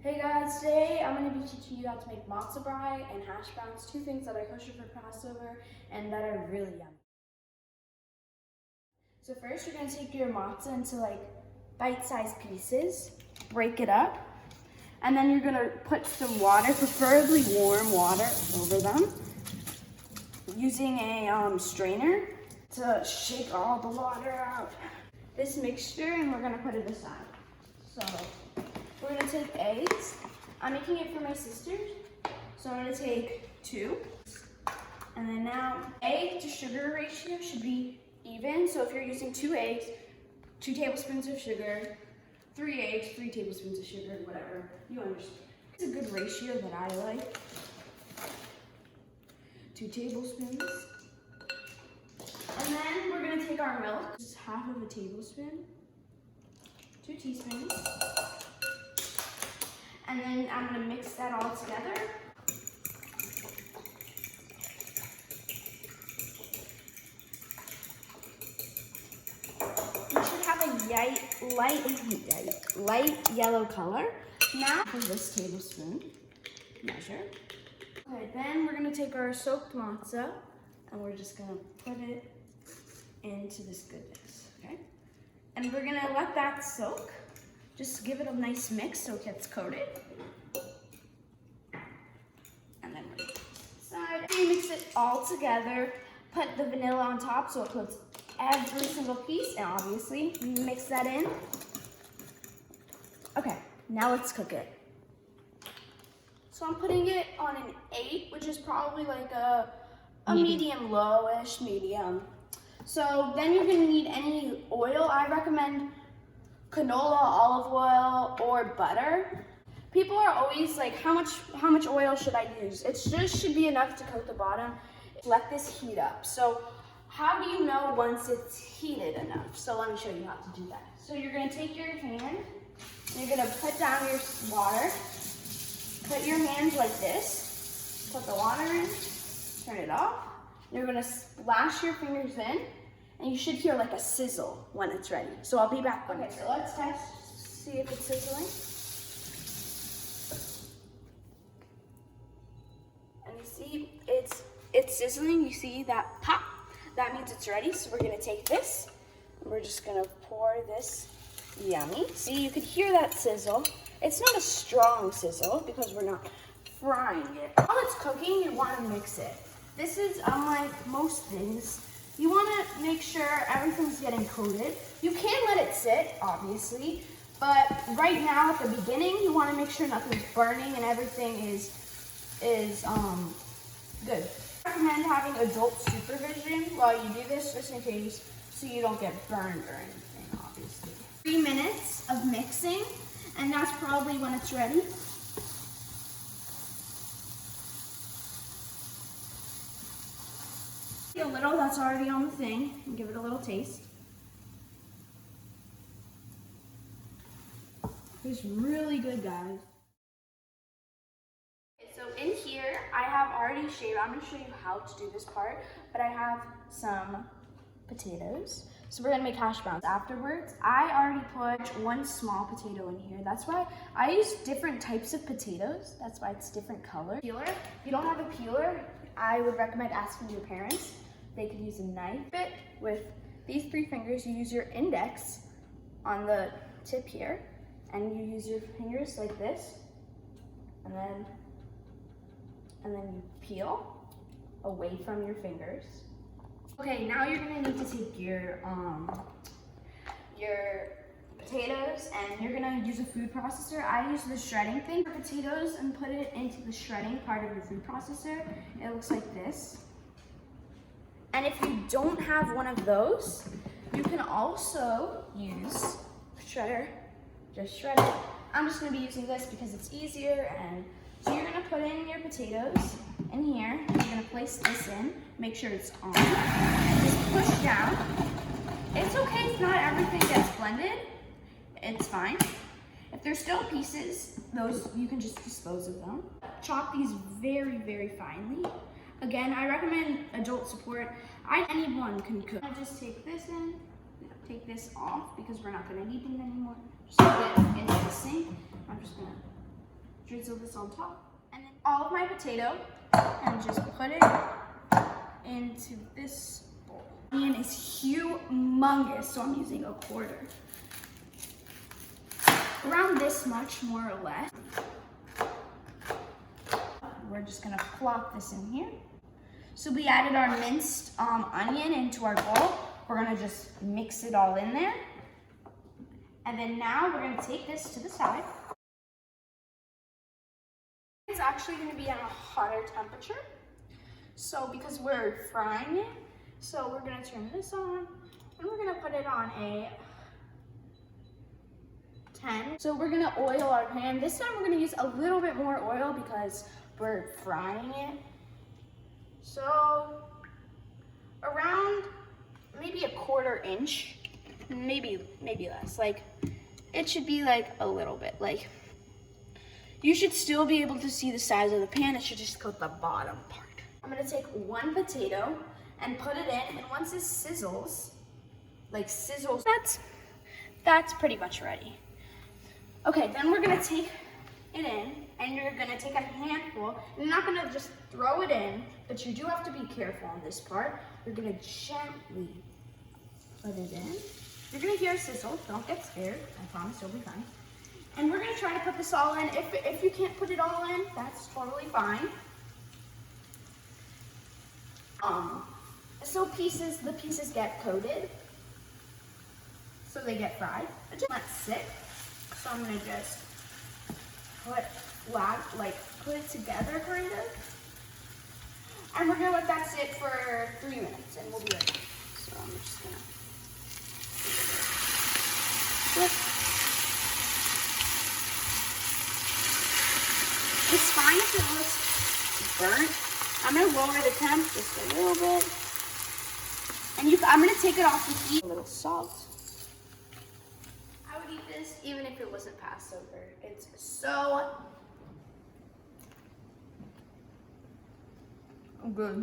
Hey guys, today I'm going to be teaching you how to make matzah brie and hash browns, two things that are kosher for Passover and that are really yummy. So first you're going to take your matzah into like bite-sized pieces, break it up, and then you're going to put some water, preferably warm water, over them using a strainer to shake all the water out. This mixture, and we're going to put it aside. So we're going to take eggs. I'm making it for my sisters, so I'm going to take 2. And then now, egg to sugar ratio should be even. So if you're using 2 eggs, 2 tablespoons of sugar, 3 eggs, 3 tablespoons of sugar, whatever, you understand. It's a good ratio that I like. 2 tablespoons. And then we're going to take our milk. This is half of a tablespoon, 2 teaspoons. And then I'm going to mix that all together. You should have a light yellow color. Now for this tablespoon measure. Okay, then we're going to take our soaked matzah and we're just going to put it into this goodness, okay? And we're going to let that soak. Just give it a nice mix so it gets coated. And then we're going to side. You mix it all together. Put the vanilla on top so it coats every single piece. And obviously, mix that in. Okay, now let's cook it. So I'm putting it on an 8, which is probably like a medium lowish, medium. So then you're going to need any oil. I recommend canola, olive oil, or butter. People are always like, how much oil should I use? It just should be enough to coat the bottom. Let this heat up. So how do you know once it's heated enough? So let me show you how to do that. So you're going to take your hand, and you're going to put down your water. Put your hands like this. Put the water in, turn it off. You're going to splash your fingers in. And you should hear like a sizzle when it's ready. So I'll be back. Okay, so let's test, see if it's sizzling. And you see it's sizzling. You see that pop? That means it's ready. So we're gonna take this, and we're just gonna pour this yummy. See, you could hear that sizzle. It's not a strong sizzle because we're not frying it. While it's cooking, you wanna mix it. This is unlike most things. You want to make sure everything's getting coated. You can let it sit, obviously, but right now at the beginning, you want to make sure nothing's burning and everything is good. I recommend having adult supervision while you do this, just in case, so you don't get burned or anything, obviously. 3 minutes of mixing, and that's probably when it's ready. A little that's already on the thing and give it a little taste. It's really good, guys. Okay, so in here I have already shaved. I'm going to show you how to do this part, but I have some potatoes. So we're going to make hash browns afterwards. I already put 1 small potato in here. That's why I use different types of potatoes. That's why it's different color. Peeler. If you don't have a peeler, I would recommend asking your parents. They could use a knife. Bit with these 3 fingers, you use your index on the tip here, and you use your fingers like this, and then you peel away from your fingers. Okay, now you're gonna need to take your potatoes, and you're gonna use a food processor. I use the shredding thing for potatoes and put it into the shredding part of your food processor. It looks like this. And if you don't have one of those, you can also use a shredder. Just shred it. I'm just going to be using this because it's easier. And so you're going to put in your potatoes in here. You're going to place this in. Make sure it's on. Just push down. It's okay if not everything gets blended. It's fine. If there's still pieces, those you can just dispose of them. Chop these very, very finely. Again, I recommend adult support. Anyone can cook. I just take this in, take this off because we're not going to need them anymore. Just put it into the sink. I'm just going to drizzle this on top. And then all of my potato, and just put it into this bowl. Onion is humongous, so I'm using a quarter. Around this much, more or less. We're just gonna plop this in here. So we added our minced onion into our bowl. We're gonna just mix it all in there. And then now we're gonna take this to the side. It's actually gonna be at a hotter temperature. So because we're frying it, so we're gonna turn this on and we're gonna put it on a 10. So we're gonna oil our pan. This time we're gonna use a little bit more oil because we're frying it. So around maybe a 1/4 inch, maybe less. Like it should be like a little bit. Like you should still be able to see the size of the pan. It should just coat the bottom part. I'm gonna take one potato and put it in, and once it sizzles, that's pretty much ready. Okay, then we're gonna take it in, and you're gonna take a handful. You're not gonna just throw it in, but you do have to be careful on this part. You're gonna gently put it in. You're gonna hear a sizzle, don't get scared. I promise you'll be fine. And we're gonna try to put this all in. If you can't put it all in, that's totally fine. So the pieces get coated, so they get fried. But just let it sit. So I'm gonna just put it together kind of. And we're gonna let that sit for 3 minutes and we'll be ready. So I'm just gonna flip. It's fine if it looks burnt. I'm gonna lower the temp just a little bit. And I'm gonna take it off the heat. A little salt. I would eat this even if it wasn't Passover. It's so good.